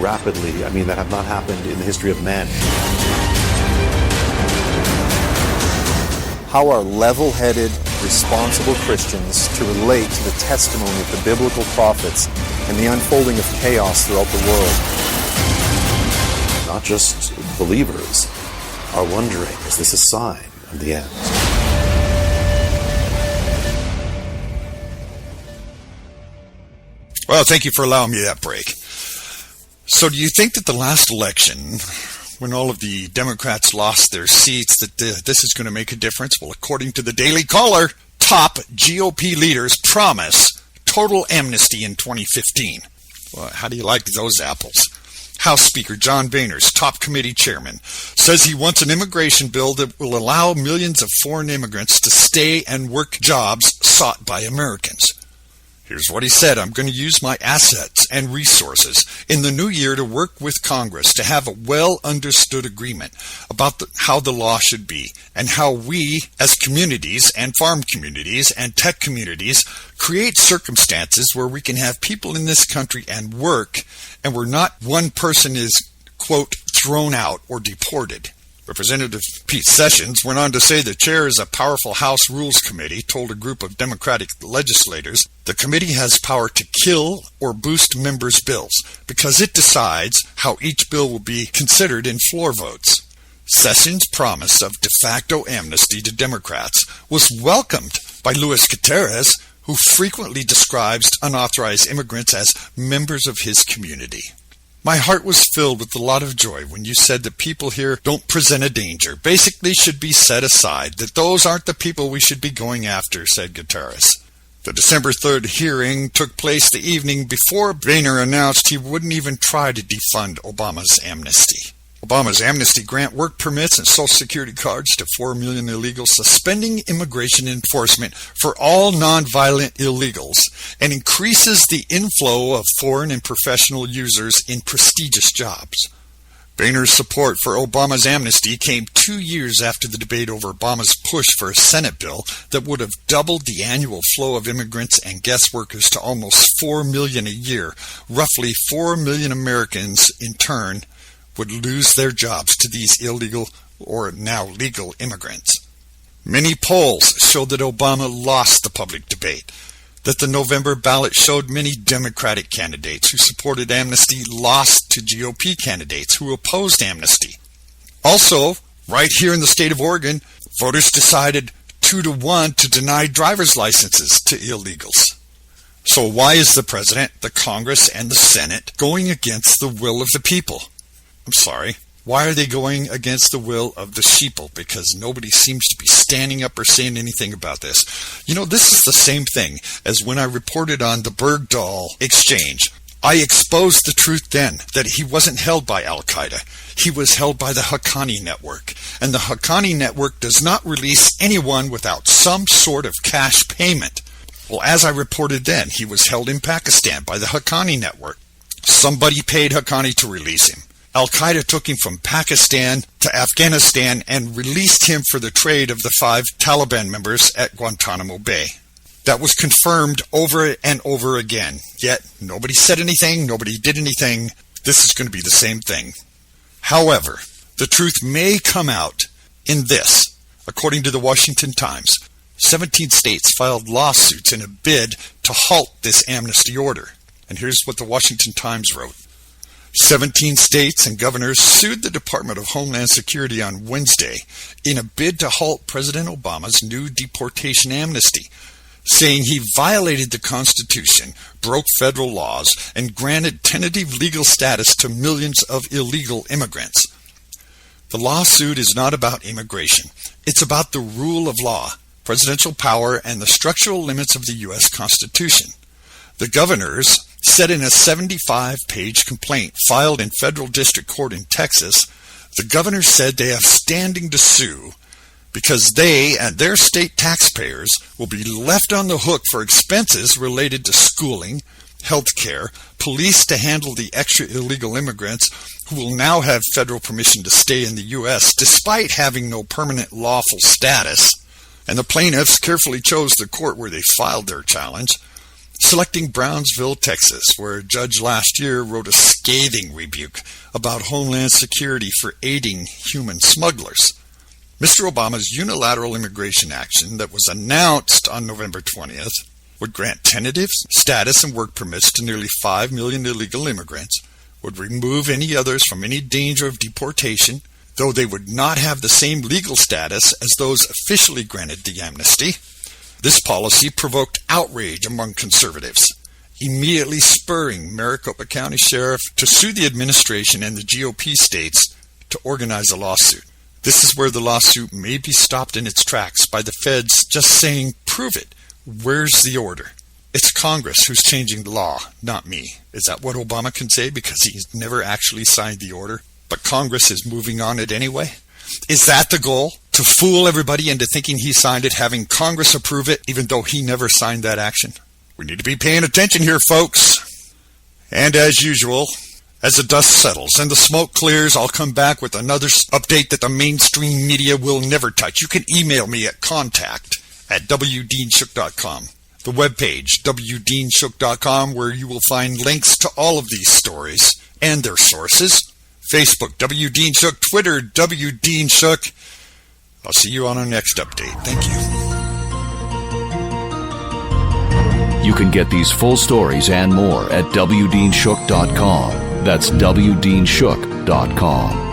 rapidly, that have not happened in the history of man. How are level-headed, responsible Christians to relate to the testimony of the biblical prophets and the unfolding of chaos throughout the world? Not just believers are wondering, is this a sign of the end? Well, thank you for allowing me that break. So do you think that the last election, when all of the Democrats lost their seats, that this is going to make a difference? Well, according to the Daily Caller, top GOP leaders promise total amnesty in 2015. Well, how do you like those apples? House Speaker John Boehner's top committee chairman says he wants an immigration bill that will allow millions of foreign immigrants to stay and work jobs sought by Americans. Here's what he said: I'm going to use my assets and resources in the new year to work with Congress to have a well-understood agreement about how the law should be and how we, as communities and farm communities and tech communities, create circumstances where we can have people in this country and work, and where not one person is, quote, thrown out or deported. Representative Pete Sessions went on to say the chair is a powerful House Rules Committee, told a group of Democratic legislators the committee has power to kill or boost members' bills because it decides how each bill will be considered in floor votes. Sessions' promise of de facto amnesty to Democrats was welcomed by Luis Gutierrez, who frequently describes unauthorized immigrants as members of his community. My heart was filled with a lot of joy when you said that people here don't present a danger, basically should be set aside, that those aren't the people we should be going after, said Gutierrez. The December 3rd hearing took place the evening before Boehner announced he wouldn't even try to defund Obama's amnesty. Obama's amnesty grant work permits and Social Security cards to 4 million illegals, suspending immigration enforcement for all nonviolent illegals, and increases the inflow of foreign and professional users in prestigious jobs. Boehner's support for Obama's amnesty came 2 years after the debate over Obama's push for a Senate bill that would have doubled the annual flow of immigrants and guest workers to almost 4 million a year. Roughly 4 million Americans, in turn, would lose their jobs to these illegal or now legal immigrants. Many polls showed that Obama lost the public debate, that the November ballot showed many Democratic candidates who supported amnesty lost to GOP candidates who opposed amnesty. Also, right here in the state of Oregon, voters decided 2-1 to deny driver's licenses to illegals. So why is the President, the Congress, and the Senate going against the will of the people? I'm sorry, why are they going against the will of the sheeple? Because nobody seems to be standing up or saying anything about this. You know, this is the same thing as when I reported on the Bergdahl exchange. I exposed the truth then, that he wasn't held by Al-Qaeda. He was held by the Haqqani Network. And the Haqqani Network does not release anyone without some sort of cash payment. Well, as I reported then, he was held in Pakistan by the Haqqani Network. Somebody paid Haqqani to release him. Al-Qaeda took him from Pakistan to Afghanistan and released him for the trade of the 5 Taliban members at Guantanamo Bay. That was confirmed over and over again. Yet, nobody said anything, nobody did anything. This is going to be the same thing. However, the truth may come out in this. According to the Washington Times, 17 states filed lawsuits in a bid to halt this amnesty order. And here's what the Washington Times wrote. 17 states and governors sued the Department of Homeland Security on Wednesday in a bid to halt President Obama's new deportation amnesty, saying he violated the Constitution, broke federal laws, and granted tentative legal status to millions of illegal immigrants. The lawsuit is not about immigration. It's about the rule of law, presidential power, and the structural limits of the U.S. Constitution. The governors said in a 75-page complaint filed in federal district court in Texas, the governors said they have standing to sue because they and their state taxpayers will be left on the hook for expenses related to schooling, health care, police to handle the extra illegal immigrants who will now have federal permission to stay in the U.S. despite having no permanent lawful status. And the plaintiffs carefully chose the court where they filed their challenge. selecting Brownsville, Texas, where a judge last year wrote a scathing rebuke about Homeland Security for aiding human smugglers. Mr. Obama's unilateral immigration action that was announced on November 20th would grant tentative status and work permits to nearly 5 million illegal immigrants, would remove any others from any danger of deportation, though they would not have the same legal status as those officially granted the amnesty. This policy provoked outrage among conservatives, immediately spurring Maricopa County Sheriff to sue the administration and the GOP states to organize a lawsuit. This is where the lawsuit may be stopped in its tracks by the feds just saying, "Prove it. Where's the order?" It's Congress who's changing the law, not me. Is that what Obama can say because he's never actually signed the order, but Congress is moving on it anyway? Is that the goal? To fool everybody into thinking he signed it, having Congress approve it, even though he never signed that action? We need to be paying attention here, folks. And as usual, as the dust settles and the smoke clears, I'll come back with another update that the mainstream media will never touch. You can email me at contact@wdeanshook.com. The webpage, wdeanshook.com, where you will find links to all of these stories and their sources. Facebook, WDeanShook, Twitter, WDeanShook. I'll see you on our next update. Thank you. You can get these full stories and more at wdeanshook.com. That's wdeanshook.com.